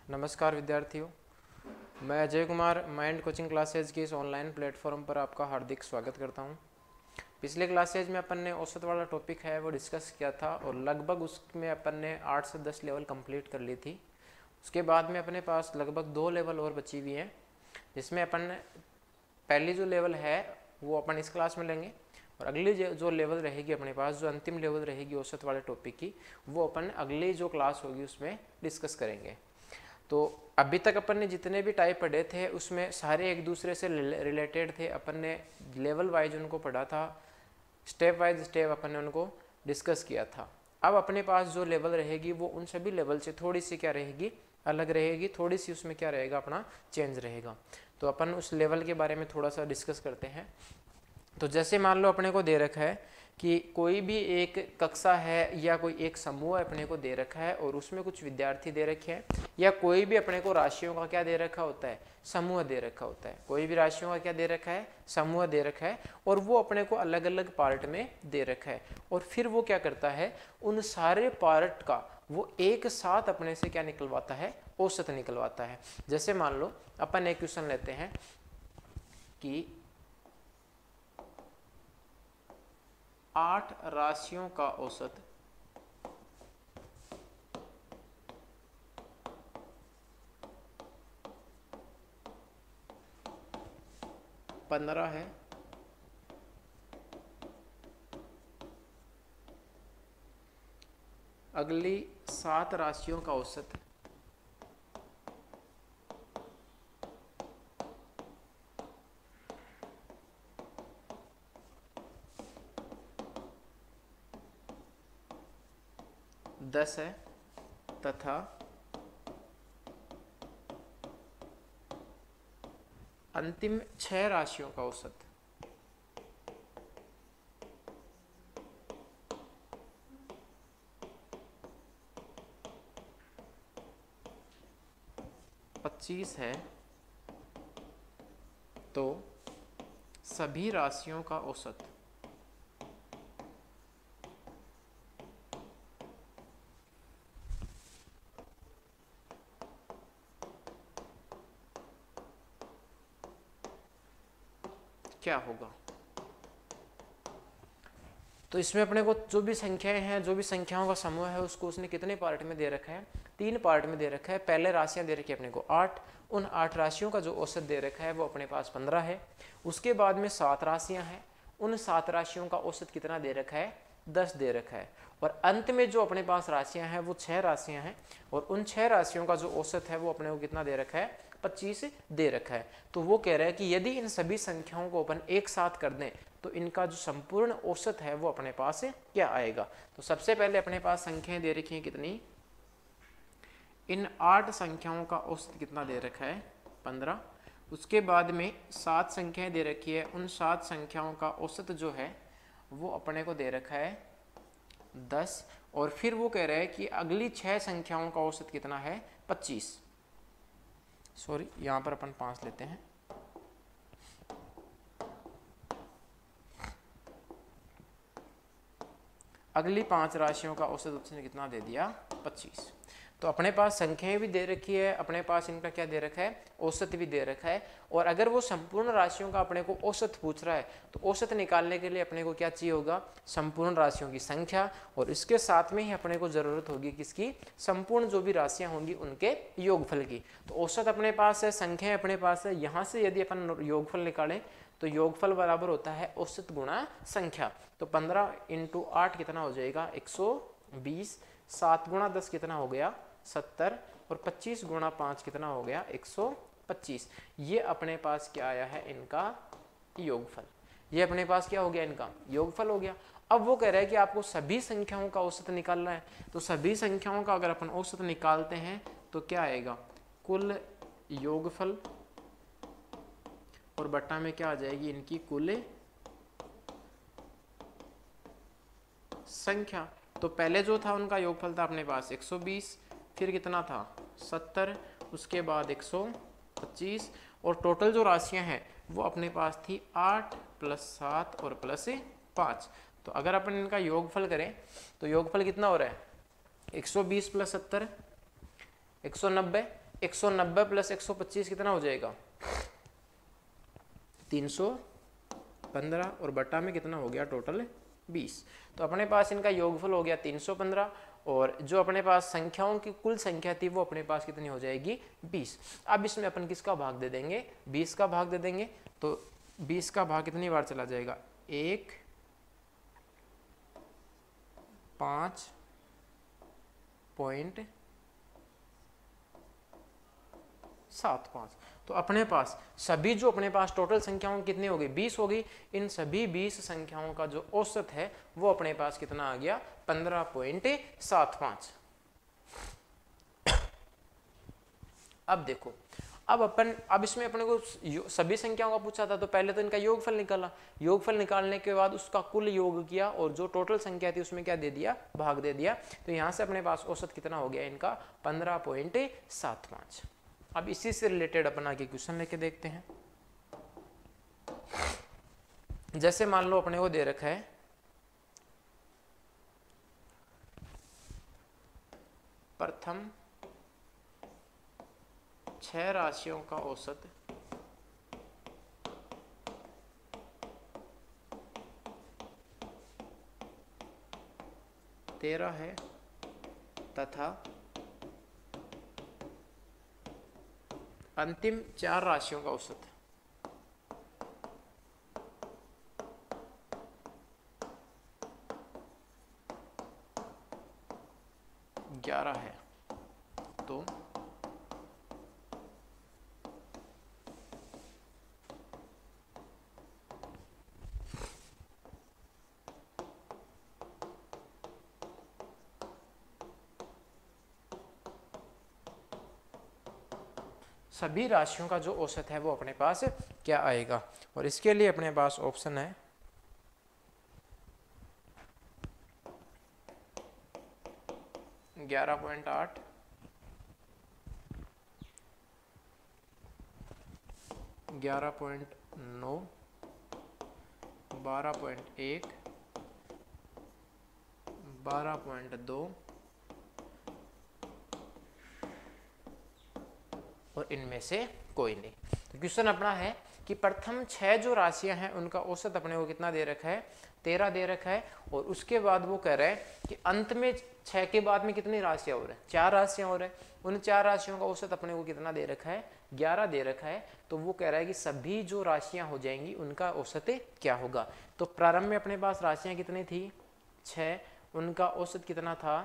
नमस्कार विद्यार्थियों, मैं Ajay Kumar mind coaching classes की इस ऑनलाइन प्लेटफॉर्म पर आपका हार्दिक स्वागत करता हूं। पिछले क्लासेज में अपन ने औसत वाला टॉपिक है वो डिस्कस किया था और लगभग उसमें अपन ने 8 से 10 लेवल कंप्लीट कर ली थी। उसके बाद में अपने पास लगभग 2 लेवल और बची हुई हैं, जिसमें अपन पहली जो लेवल है वो अपन इस क्लास में लेंगे और अगली जो लेवल रहेगी अपने पास, जो अंतिम लेवल रहेगी औसत वाले टॉपिक की, वो अपन अगली जो क्लास होगी उसमें डिस्कस करेंगे। तो अभी तक अपन ने जितने भी टाइप पढ़े थे उसमें सारे एक दूसरे से रिलेटेड थे। अपन ने लेवल वाइज उनको पढ़ा था, स्टेप वाइज स्टेप अपन ने उनको डिस्कस किया था। अब अपने पास जो लेवल रहेगी वो उन सभी लेवल से थोड़ी सी क्या रहेगी, अलग रहेगी, थोड़ी सी उसमें क्या रहेगा, अपना चेंज रहेगा। तो अपन उस लेवल के बारे में थोड़ा सा डिस्कस करते हैं। तो जैसे मान लो अपने को दे रखा है कि कोई भी एक कक्षा है या कोई एक समूह अपने को दे रखा है और उसमें कुछ विद्यार्थी दे रखे हैं, या कोई भी अपने को राशियों का क्या दे रखा होता है, समूह दे रखा होता है। कोई भी राशियों का क्या दे रखा है, समूह दे रखा है, और वो अपने को अलग अलग पार्ट में दे रखा है। और फिर वो क्या करता है, उन सारे पार्ट का वो एक साथ अपने से क्या निकलवाता है, औसत निकलवाता है। जैसे मान लो अपन एक क्वेश्चन लेते हैं कि 8 राशियों का औसत 15 है, अगली 7 राशियों का औसत 10 है, तथा अंतिम 6 राशियों का औसत 25 है। तो सभी राशियों का औसत क्या होगा। तो इसमें अपने को जो भी संख्याएं हैं, जो भी संख्याओं का समूह है, उसको उसने कितने पार्ट में दे रखा है, 3 पार्ट में दे रखा है। पहले राशियां दे रखी है अपने को 8, उन 8 राशियों का जो औसत दे रखा है वो अपने पास 15 है। उसके बाद में 7 राशियां हैं, उन 7 राशियों का औसत कितना दे रखा है, 10 दे रखा है। और अंत में जो अपने पास राशियां हैं वो 6 राशियां हैं, और उन 6 राशियों का जो औसत है वो अपने को कितना दे रखा है, 25 दे रखा है। तो वो कह रहा है कि यदि इन सभी संख्याओं को अपन एक साथ कर दें तो इनका जो संपूर्ण औसत है वो अपने पास क्या आएगा। तो सबसे पहले अपने पास संख्याएं दे रखी हैं कितनी, इन 8 संख्याओं का औसत कितना दे रखा है, 15। उसके बाद में 7 संख्याएं दे रखी है, उन 7 संख्याओं का औसत जो है वो अपने को दे रखा है 10। और फिर वो कह रहा है कि अगली 6 संख्याओं का औसत कितना है, 25। सॉरी, यहां पर अपन 5 लेते हैं। अगली 5 राशियों का औसत उसने कितना दे दिया, 25। तो अपने पास संख्याएं भी दे रखी है, अपने पास इनका क्या दे रखा है, औसत भी दे रखा है। और अगर वो संपूर्ण राशियों का अपने को औसत पूछ रहा है तो औसत निकालने के लिए अपने को क्या चाहिए होगा, संपूर्ण राशियों की संख्या, और इसके साथ में ही अपने को जरूरत होगी किसकी, संपूर्ण जो भी राशियां होंगी उनके योगफल की। तो औसत अपने पास है, संख्याएं अपने पास है, यहाँ से यदि अपन योगफल निकालें तो योगफल बराबर होता है औसत गुणा संख्या। तो 15 × 8 कितना हो जाएगा, 120। 7 × 10 कितना हो गया, 70। और 25 × 5 कितना हो गया, 125। ये अपने पास क्या आया है, इनका योगफल। ये अपने पास क्या हो गया, इनका योगफल हो गया। अब वो कह रहा है कि आपको सभी संख्याओं का औसत निकालना है। तो सभी संख्याओं का अगर अपन औसत निकालते हैं तो क्या आएगा, कुल योगफल, और बट्टा में क्या आ जाएगी, इनकी कुल संख्या। तो पहले जो था उनका योगफल था अपने पास 120, फिर कितना था 70, उसके बाद 125, और टोटल जो राशियां हैं वो अपने पास थी 8 + 7 और +5। तो अगर अपन इनका योगफल करें तो योगफल कितना हो रहा है, 120 + 70 190, 190 प्लस 125 कितना हो जाएगा 315 और बटा में कितना हो गया टोटल 20। तो अपने पास इनका योगफल हो गया 315 और जो अपने पास संख्याओं की कुल संख्या थी वो अपने पास कितनी हो जाएगी 20। अब इसमें अपन किसका भाग दे देंगे 20 का भाग दे देंगे। तो 20 का भाग कितनी बार चला जाएगा 1 5.75। तो अपने पास सभी जो अपने पास टोटल संख्याओं कितनी हो गई 20 हो गई। इन सभी 20 संख्याओं का जो औसत है वो अपने पास कितना आ गया 15.75। अब देखो अब इसमें अपने को सभी संख्याओं का पूछा था तो पहले तो इनका योगफल निकाला। योगफल निकालने के बाद उसका कुल योग किया और जो टोटल संख्या थी उसमें क्या दे दिया भाग दे दिया। तो यहां से अपने पास औसत कितना हो गया इनका 15.75। अब इसी से रिलेटेड अपन आगे क्वेश्चन लेके देखते हैं। जैसे मान लो अपने को दे रखा है प्रथम 6 राशियों का औसत 13 है तथा अंतिम 4 राशियों का औसत 11 है। तो सभी राशियों का जो औसत है वो अपने पास क्या आएगा। और इसके लिए अपने पास ऑप्शन है 11.8, 11.9, 12.1, 12.2 और इनमें से कोई नहीं। तो क्वेश्चन अपना है कि प्रथम 6 जो राशियां हैं उनका औसत अपने को कितना दे रखा है 13 दे रखा है। और उसके बाद वो कह रहा है कि अंत में 6 के बाद में कितनी राशियां हो रहे हैं 4 राशियां हो रहे हैं। उन 4 राशियों का औसत अपने को कितना दे रखा है 11 दे रखा है। तो वो कह रहा है कि सभी जो राशियां हो जाएंगी उनका औसत क्या होगा। तो प्रारंभ में अपने पास राशियां कितनी थी 6, उनका औसत कितना था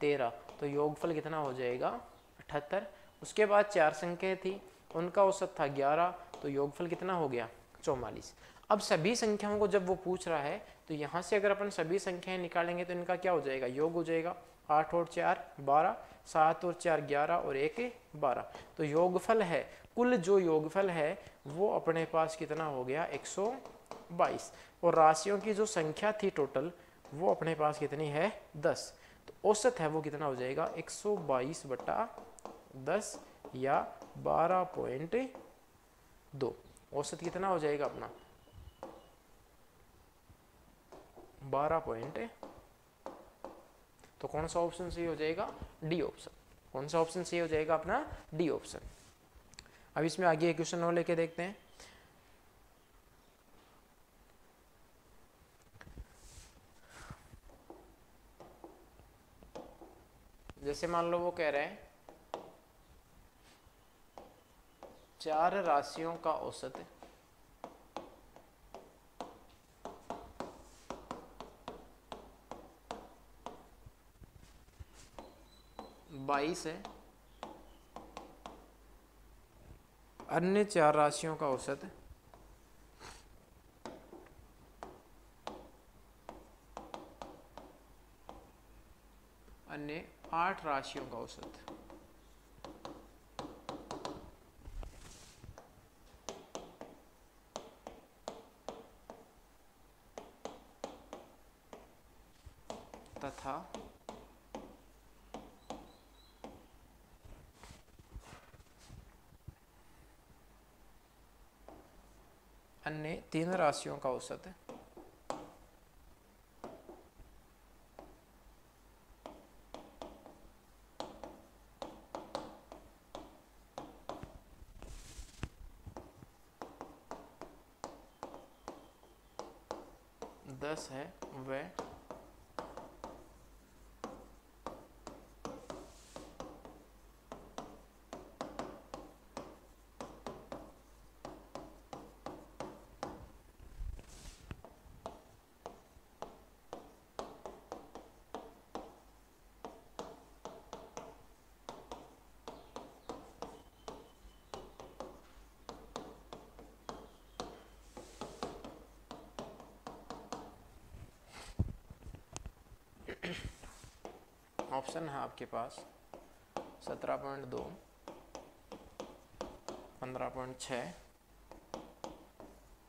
13। तो योगफल कितना हो जाएगा 78। उसके बाद 4 संख्याएं थी उनका औसत था 11। तो योगफल कितना हो गया 44। अब सभी संख्याओं को जब वो पूछ रहा है तो यहाँ से अगर अपन सभी संख्याएं निकालेंगे तो इनका क्या हो जाएगा योग हो जाएगा 8 और 4 12, 7 और 4 11 और 1 12। तो योगफल है कुल जो योगफल है वो अपने पास कितना हो गया 122। और राशियों की जो संख्या थी टोटल वो अपने पास कितनी है 10। तो औसत है वो कितना हो जाएगा 122/10 या 12.2। औसत कितना हो जाएगा अपना 12. तो कौन सा ऑप्शन सही हो जाएगा डी ऑप्शन। कौन सा ऑप्शन सही हो जाएगा अपना डी ऑप्शन। अब इसमें आगे एक क्वेश्चन और लेके देखते हैं। जैसे मान लो वो कह रहे हैं 4 राशियों का औसत 22 है, अन्य 4 राशियों का औसत अन्य 8 राशियों का औसत तथा अन्य 3 राशियों का औसत 10 है वह ऑप्शन है आपके पास 17.2, 15.6,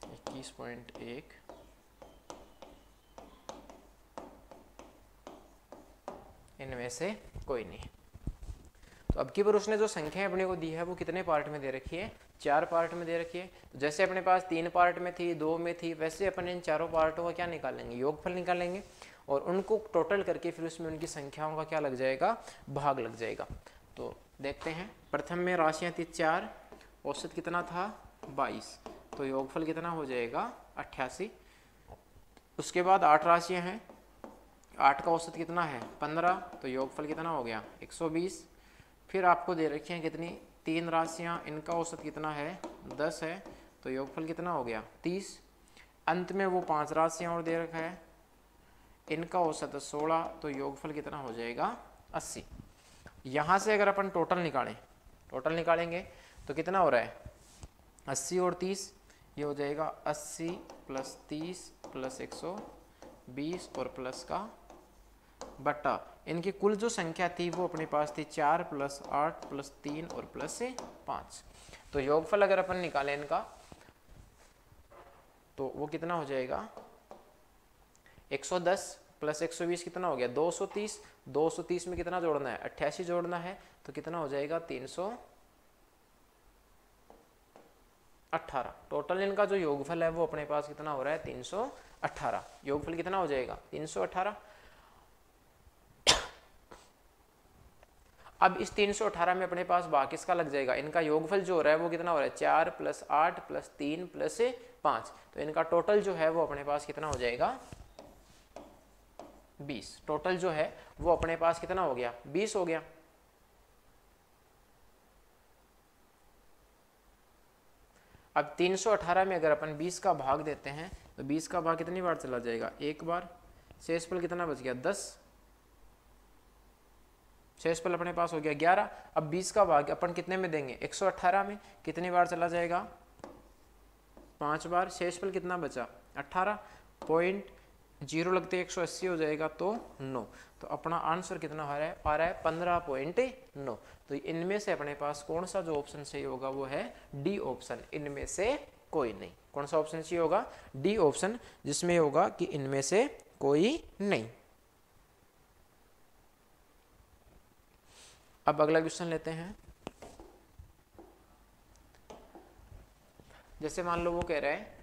21.1, इनमें से कोई नहीं। तो अब की बार उसने जो संख्या अपने को दी है वो कितने पार्ट में दे रखी है? 4 पार्ट में दे रखी है। तो जैसे अपने पास 3 पार्ट में थी, 2 में थी, वैसे अपन इन चारों पार्टों का क्या निकालेंगे? योगफल निकालेंगे और उनको टोटल करके फिर उसमें उनकी संख्याओं का क्या लग जाएगा? भाग लग जाएगा। तो देखते हैं, प्रथम में राशियां थी 4, औसत कितना था? 22, तो योगफल कितना हो जाएगा? 88। उसके बाद 8 राशियां हैं, 8 का औसत कितना है? 15, तो योगफल कितना हो गया? 120। फिर आपको दे रखी हैं कितनी? 3 राशियां, इनका औसत कितना है? 10 है, तो योगफल कितना हो गया? 30। अंत में वो 5 राशियां और दे रखा है, इनका औसत 16, तो योगफल कितना हो जाएगा? 80। यहाँ से अगर अपन टोटल निकालेंगे तो कितना हो रहा है? 80 और 30, ये हो जाएगा 80 + 30 + 120 और प्लस का बट्टा इनकी कुल जो संख्या थी वो अपने पास थी 4 + 8 + 3 और प्लस 5। तो योगफल अगर अपन निकालें इनका तो वो कितना हो जाएगा? 110 + 120 कितना हो गया? 230। 230 में कितना जोड़ना है? 88 जोड़ना है, तो कितना हो जाएगा? 318। टोटल इनका जो योगफल है वो अपने पास कितना हो रहा है? 318। योगफल कितना हो जाएगा? 318। अब इस 318 में अपने पास भाग किसका लग जाएगा? इनका योगफल जो हो रहा है वो कितना हो रहा है? 4 + 8 + 3 + 5, तो इनका टोटल जो है वो अपने पास कितना हो जाएगा? 20। टोटल जो है वो अपने पास कितना हो गया? 20 हो गया। अब 318 में अगर अपन 20 का भाग देते हैं तो 20 का भाग कितनी बार चला जाएगा? एक बार। शेषफल कितना बच गया? 10। शेषफल अपने पास हो गया 11। अब 20 का भाग अपन कितने में देंगे? 118 में। कितनी बार चला जाएगा? 5 बार। शेषफल कितना बचा? 18.0 लगते 180 हो जाएगा तो 9। तो अपना आंसर कितना आ रहा है? 15.9। तो इनमें से अपने पास कौन सा जो ऑप्शन सही होगा वो है डी ऑप्शन, इनमें से कोई नहीं। कौन सा ऑप्शन सही होगा? डी ऑप्शन, जिसमें होगा कि इनमें से कोई नहीं। अब अगला क्वेश्चन लेते हैं। जैसे मान लो वो कह रहा है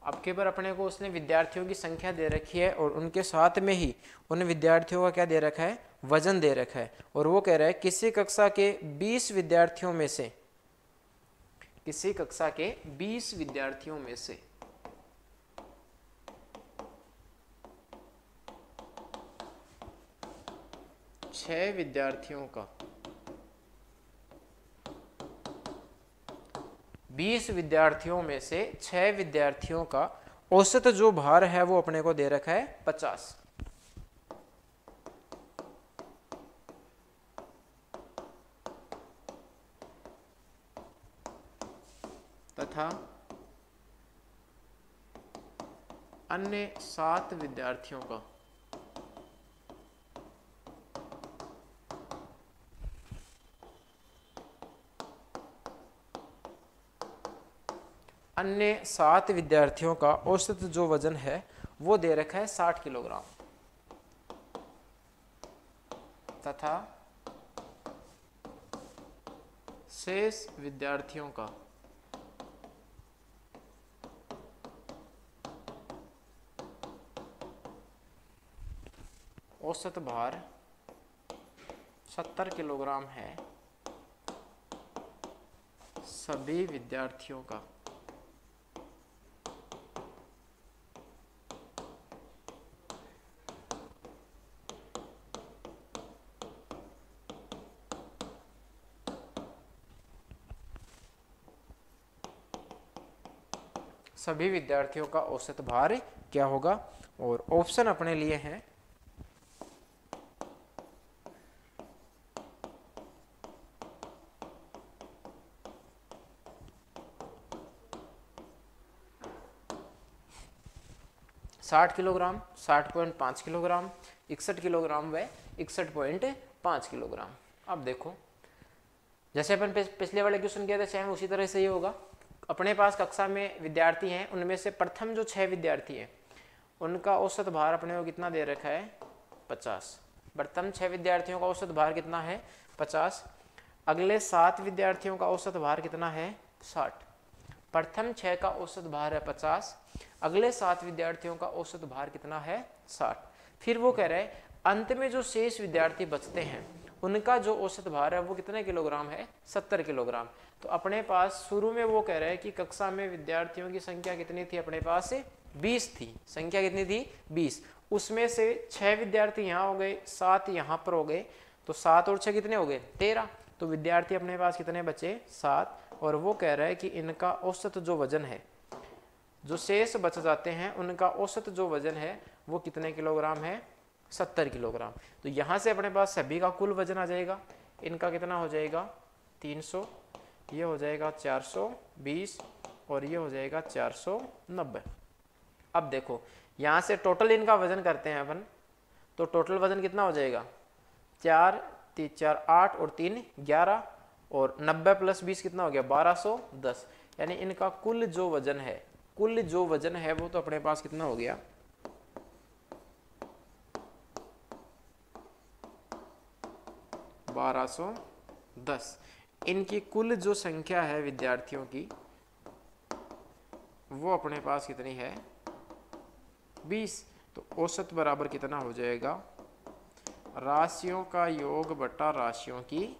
अब के बार अपने को उसने विद्यार्थियों की संख्या दे रखी है और उनके साथ में ही उन विद्यार्थियों का क्या दे रखा है? वजन दे रखा है। और वो कह रहा है किसी कक्षा के 20 विद्यार्थियों में से 6 विद्यार्थियों का 20 विद्यार्थियों में से 6 विद्यार्थियों का औसत जो भार है वो अपने को दे रखा है 50, तथा अन्य 7 विद्यार्थियों का औसत जो वजन है वो दे रखा है 60 किलोग्राम, तथा शेष विद्यार्थियों का औसत भार 70 किलोग्राम है। सभी विद्यार्थियों का सभी विद्यार्थियों का औसत भार क्या होगा। और ऑप्शन अपने लिए हैं 60 किलोग्राम, 60.5 किलोग्राम, 61 किलोग्राम व 61.5 किलोग्राम। अब देखो जैसे अपन पिछले वाले क्वेश्चन किए थे सेम उसी तरह से ही होगा। अपने पास कक्षा में विद्यार्थी हैं, उनमें से प्रथम जो 6 विद्यार्थी हैं उनका औसत भार अपने को कितना दे रखा है 50। प्रथम 6 विद्यार्थियों का औसत भार कितना है 50। अगले 7 विद्यार्थियों का औसत भार कितना है 60। प्रथम 6 का औसत भार है 50, अगले 7 विद्यार्थियों का औसत भार कितना है 60। फिर वो कह रहे हैं अंत में जो शेष विद्यार्थी बचते हैं उनका जो औसत भार है वो कितने किलोग्राम है 70 किलोग्राम। तो अपने पास शुरू में वो कह रहे हैं कि कक्षा में विद्यार्थियों की संख्या कितनी थी अपने पास 20 थी। संख्या कितनी थी 20। उसमें से 6 विद्यार्थी यहाँ हो गए, 7 यहाँ पर हो गए, तो 7 और 6 कितने हो गए 13। तो विद्यार्थी अपने पास कितने बचे 7। और वो कह रहा है कि इनका औसत जो वजन है, जो शेष बच जाते हैं उनका औसत जो वजन है वो कितने किलोग्राम है 70 किलोग्राम। तो यहाँ से अपने पास सभी का कुल वजन आ जाएगा। इनका कितना हो जाएगा 300, ये हो जाएगा 420 और ये हो जाएगा 490। अब देखो यहाँ से टोटल इनका वजन करते हैं अपन, तो टोटल वजन कितना हो जाएगा 4 3 4 8 और 3 11 और 90 + 20 कितना हो गया 1210। यानी इनका कुल जो वजन है, कुल जो वजन है वो तो अपने पास कितना हो गया 1210। इनकी कुल जो संख्या है विद्यार्थियों की वो अपने पास कितनी है 20। तो औसत बराबर कितना हो जाएगा राशियों का योग बटा राशियों की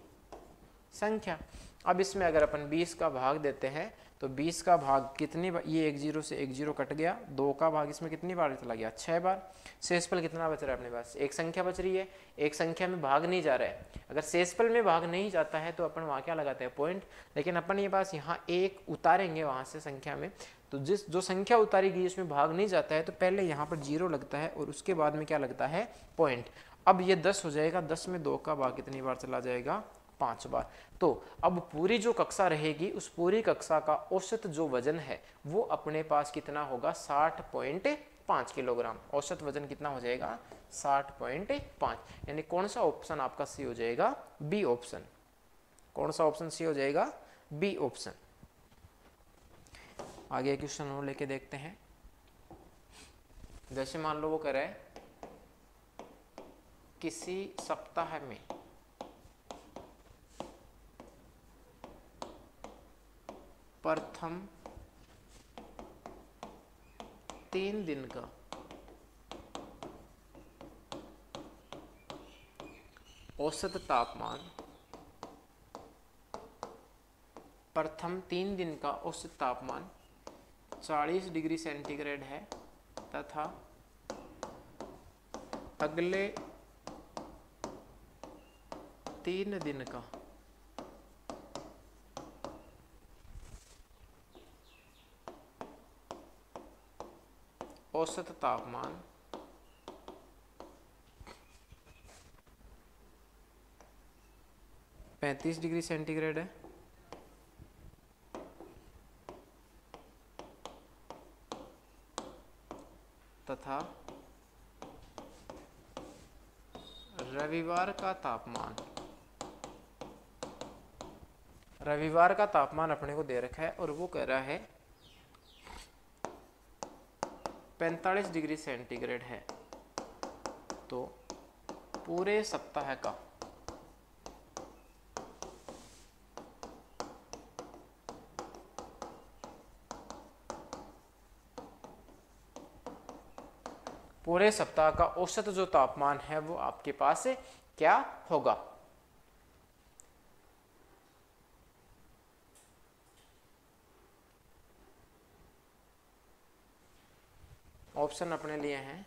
संख्या। अब इसमें अगर अपन 20 का भाग देते हैं तो 20 का भाग कितनी बार, ये 1 0 से 1 0 कट गया, 2 का भाग इसमें कितनी बार चला गया 6 बार। शेषफल कितना बच रहा है अपने पास, एक संख्या बच रही है, एक संख्या में भाग नहीं जा रहा है। अगर शेषफल में भाग नहीं जाता है तो अपन वहाँ क्या लगाते हैं पॉइंट, लेकिन अपन ये पास यहाँ एक उतारेंगे वहाँ से संख्या में, तो जो संख्या उतारी गई उसमें भाग नहीं जाता है तो पहले यहाँ पर 0 लगता है और उसके बाद में क्या लगता है पॉइंट। अब ये 10 हो जाएगा, 10 में 2 का भाग कितनी बार चला जाएगा 5 बार। तो अब पूरी जो कक्षा रहेगी उस पूरी कक्षा का औसत जो वजन है वो अपने पास कितना होगा 60.5 किलोग्राम। औसत वजन कितना हो जाएगा 60.5। यानी कौन सा ऑप्शन आपका सी हो जाएगा बी ऑप्शन। कौन सा ऑप्शन सी हो जाएगा बी ऑप्शन। आगे क्वेश्चन और लेके देखते हैं। जैसे मान लो वो कह रहा है किसी सप्ताह में प्रथम 3 दिन का औसत तापमान, प्रथम 3 दिन का औसत तापमान 40 डिग्री सेंटीग्रेड है तथा अगले 3 दिन का औसत तापमान 35 डिग्री सेंटीग्रेड है तथा रविवार का तापमान अपने को दे रखा है और वो कह रहा है 45 डिग्री सेंटीग्रेड है। तो पूरे सप्ताह का औसत जो तापमान है वो आपके पास क्या होगा। ऑप्शन अपने लिए हैं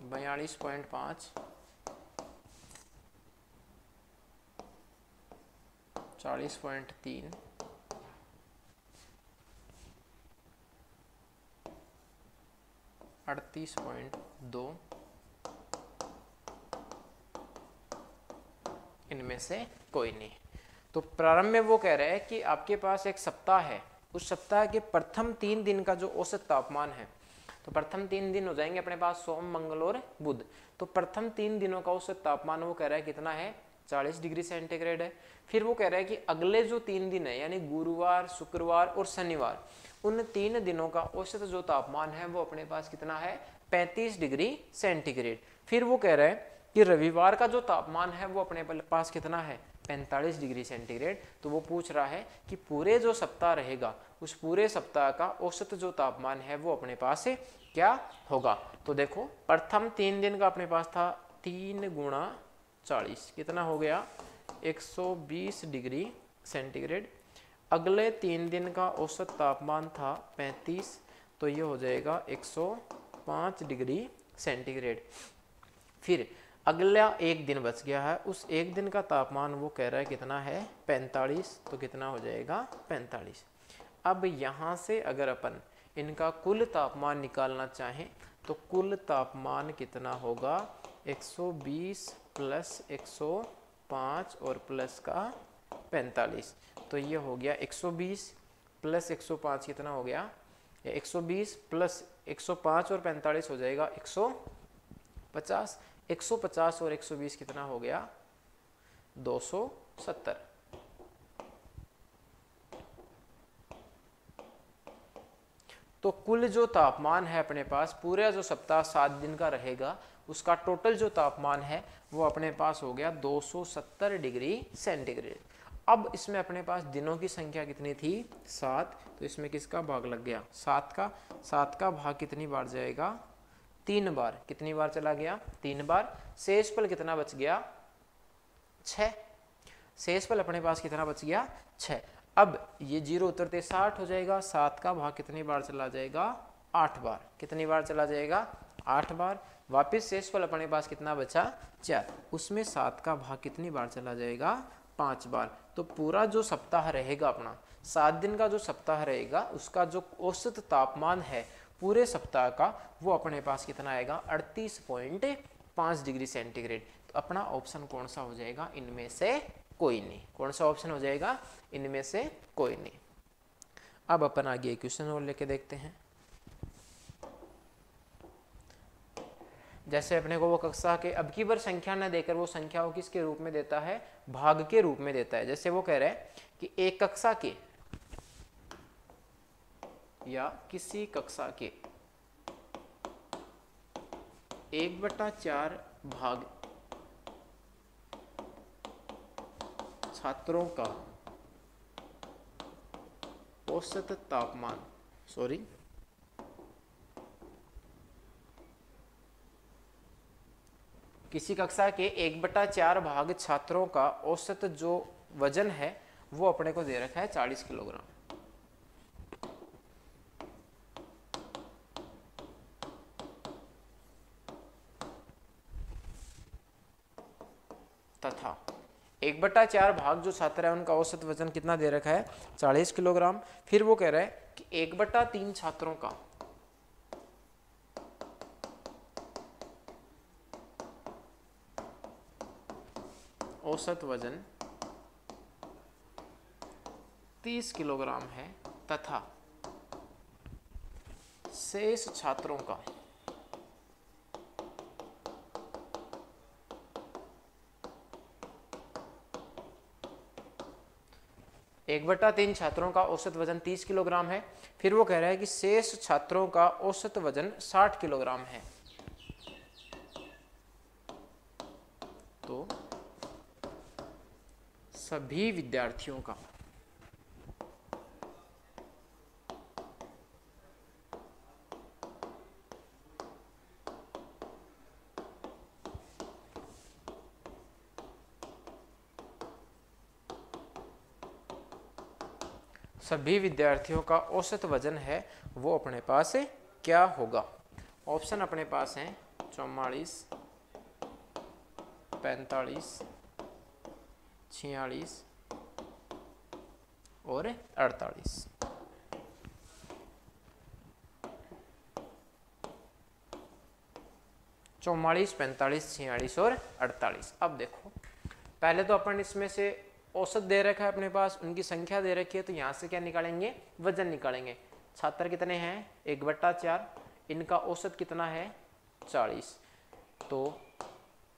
42.5, 40.3, 38.2, इनमें से कोई नहीं। तो प्रारंभ में वो कह रहे हैं कि आपके पास एक सप्ताह है, उस सप्ताह के प्रथम 3 दिन का जो औसत तापमान है, तो प्रथम 3 दिन हो जाएंगे अपने पास सोम, मंगल और बुध। तो प्रथम 3 दिनों का औसत तापमान वो कह रहा है कितना है, 40 डिग्री सेंटीग्रेड है। फिर वो कह रहा है कि अगले जो 3 दिन है, यानी गुरुवार, शुक्रवार और शनिवार, उन 3 दिनों का औसत जो तापमान है वो अपने पास कितना है, 35 डिग्री सेंटीग्रेड। फिर वो कह रहा है कि रविवार का जो तापमान है वो अपने पास कितना है, 45 डिग्री सेंटीग्रेड। तो वो पूछ रहा है कि पूरे जो सप्ताह रहेगा, उस पूरे सप्ताह का औसत जो तापमान है वो अपने पास क्या होगा। तो देखो प्रथम 3 दिन का अपने पास था 3 गुणा 40, कितना हो गया, 120 डिग्री सेंटीग्रेड। अगले 3 दिन का औसत तापमान था 35, तो ये हो जाएगा 105 डिग्री सेंटीग्रेड। फिर अगला एक दिन बच गया है, उस एक दिन का तापमान वो कह रहा है कितना है, 45, तो कितना हो जाएगा 45। अब यहाँ से अगर अपन इनका कुल तापमान निकालना चाहें तो कुल तापमान कितना होगा, 120 प्लस 105 और प्लस का 45, तो ये हो गया 120 प्लस 105 कितना हो गया, 120 प्लस 105 और 45 हो जाएगा 150, 150 और 120 कितना हो गया, 270। तो कुल जो तापमान है अपने पास पूरा जो सप्ताह 7 दिन का रहेगा, उसका टोटल जो तापमान है वो अपने पास हो गया 270 डिग्री सेंटीग्रेड। अब इसमें अपने पास दिनों की संख्या कितनी थी, 7, तो इसमें किसका भाग लग गया, 7 का भाग कितनी बार जाएगा, 3 बार। कितनी बार चला गया, 3 बार। शेषफल कितना बच गया, 6। शेषफल अपने पास कितना बच गया, 6। अब ये 0 उतरते 60 हो जाएगा, 7 का भाग कितनी बार चला जाएगा, 8 बार। कितनी बार चला जाएगा, 8 बार। वापिस शेषफल अपने पास कितना बचा, 4, उसमें 7 का भाग कितनी बार चला जाएगा, 5 बार। तो पूरा जो सप्ताह रहेगा अपना 7 दिन का जो सप्ताह रहेगा, उसका जो औसत तापमान है पूरे सप्ताह का वो अपने पास कितना आएगा, 38.5 डिग्री सेंटीग्रेड। तो अपना ऑप्शन कौन सा हो जाएगा, इनमें से कोई नहीं। कौन सा ऑप्शन हो जाएगा, इनमें से कोई नहीं। अब अपन आगे क्वेश्चन और लेके देखते हैं। जैसे अपने को वो कक्षा के अब की बार संख्या न देकर वो संख्या को किसके रूप में देता है, भाग के रूप में देता है। जैसे वो कह रहे हैं कि एक कक्षा के या किसी कक्षा के 1/4 भाग छात्रों का औसत तापमान, किसी कक्षा के 1/4 भाग छात्रों का औसत जो वजन है वो अपने को दे रखा है 40 किलोग्राम। तथा 1/4 भाग जो छात्र है उनका औसत वजन कितना दे रखा है, 40 किलोग्राम। फिर वो कह रहा है कि 1/3 छात्रों का औसत वजन 30 किलोग्राम है तथा शेष छात्रों का एक बटा 3 छात्रों का औसत वजन 30 किलोग्राम है। फिर वो कह रहा है कि शेष छात्रों का औसत वजन 60 किलोग्राम है। तो सभी विद्यार्थियों का सभी विद्यार्थियों का औसत वजन है वो अपने पास क्या होगा। ऑप्शन अपने पास हैं 44, 45, 46 और 48। चौवालीस, 45, 46 और 48। अब देखो, पहले तो अपन इसमें से औसत दे रखा है अपने पास, उनकी संख्या दे रखी है, तो यहाँ से क्या निकालेंगे, वजन निकालेंगे। छात्र कितने हैं, 1/4, इनका औसत कितना है 40, तो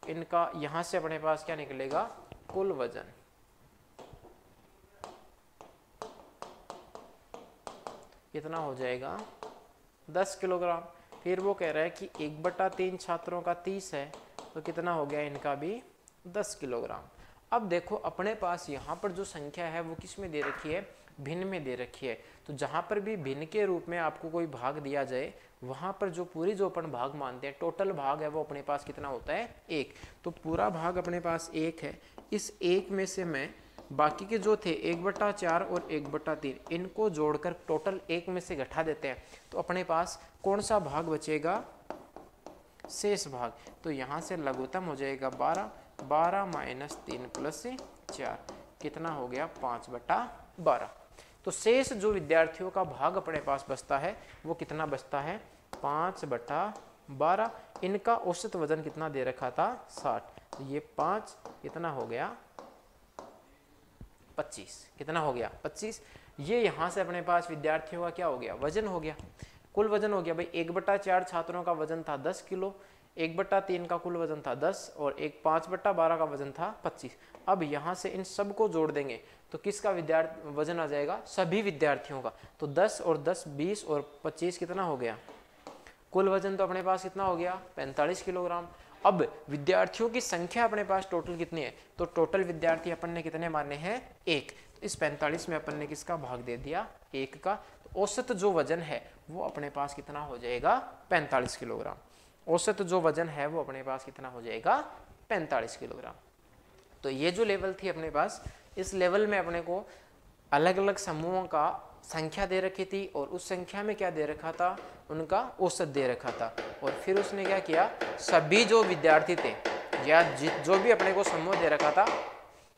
इनका यहाँ से अपने पास क्या निकलेगा, कुल वजन। कितना हो जाएगा 10 किलोग्राम। फिर वो कह रहा है कि 1/3 छात्रों का 30 है, तो कितना हो गया इनका भी 10 किलोग्राम। अब देखो अपने पास यहाँ पर जो संख्या है वो किस में दे रखी है, भिन्न में दे रखी है। तो जहाँ पर भी भिन्न के रूप में आपको कोई भाग दिया जाए, वहाँ पर जो पूरी जो अपन भाग मानते हैं, टोटल भाग है वो अपने पास कितना होता है 1। तो पूरा भाग अपने पास 1 है। इस 1 में से मैं बाकी के जो थे 1/4 और 1/3 इनको जोड़कर टोटल 1 में से घटा देते हैं, तो अपने पास कौन सा भाग बचेगा, शेष भाग। तो यहाँ से लघुत्तम हो जाएगा 12, 12 - 3 + 4 कितना हो गया 5/12। तो शेष जो विद्यार्थियों का भाग अपने पास बचता है वो कितना बचता है 5/12। इनका औसत वजन कितना दे रखा था 60, तो ये 5 कितना हो गया 25, कितना हो गया 25। ये यहाँ से अपने पास विद्यार्थियों का क्या हो गया, वजन हो गया, कुल वजन हो गया। भाई 1/4 छात्रों का वजन था 10 किलो, 1/3 का कुल वजन था 10 और 5/12 का वजन था 25। अब यहाँ से इन सब को जोड़ देंगे तो किसका वजन आ जाएगा, सभी विद्यार्थियों का। तो 10 और 10 20 और 25 कितना हो गया, कुल वजन तो अपने पास कितना हो गया 45 किलोग्राम। अब विद्यार्थियों की संख्या अपने पास टोटल कितनी है, तो टोटल विद्यार्थी अपन ने कितने माने हैं 1। तो इस 45 में अपन ने किसका भाग दे दिया 1 का। तो औसत जो वजन है वो अपने पास कितना हो जाएगा 45 किलोग्राम। औसत जो वजन है वो अपने पास कितना हो जाएगा 45 किलोग्राम। तो ये जो लेवल थी अपने पास, इस लेवल में अपने को अलग अलग समूहों का संख्या दे रखी थी और उस संख्या में क्या दे रखा था, उनका औसत दे रखा था। और फिर उसने क्या किया, सभी जो विद्यार्थी थे या जो भी अपने को समूह दे रखा था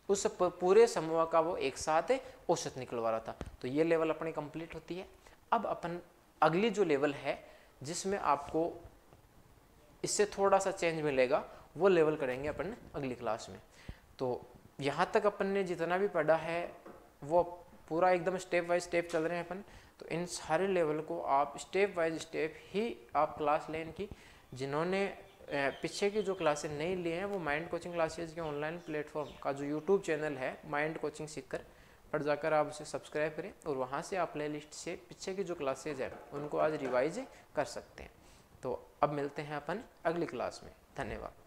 उस पूरे समूह का वो एक साथ औसत निकलवा रहा था। तो ये लेवल अपनी कंप्लीट होती है। अब अपन अगली जो लेवल है जिसमें आपको इससे थोड़ा सा चेंज मिलेगा, वो लेवल करेंगे अपन अगली क्लास में। तो यहाँ तक अपन ने जितना भी पढ़ा है वो पूरा एकदम स्टेप बाय स्टेप चल रहे हैं अपन। तो इन सारे लेवल को आप स्टेप बाय स्टेप ही आप क्लास लें इनकी। जिन्होंने पीछे की जो क्लासेस नहीं लिए हैं वो माइंड कोचिंग क्लासेस के ऑनलाइन प्लेटफॉर्म का जो यूट्यूब चैनल है माइंड कोचिंग सीखकर, पर जाकर आप उसे सब्सक्राइब करें और वहाँ से आप प्लेलिस्ट से पीछे की जो क्लासेज हैं उनको आज रिवाइज कर सकते हैं। तो अब मिलते हैं अपन अगली क्लास में। धन्यवाद।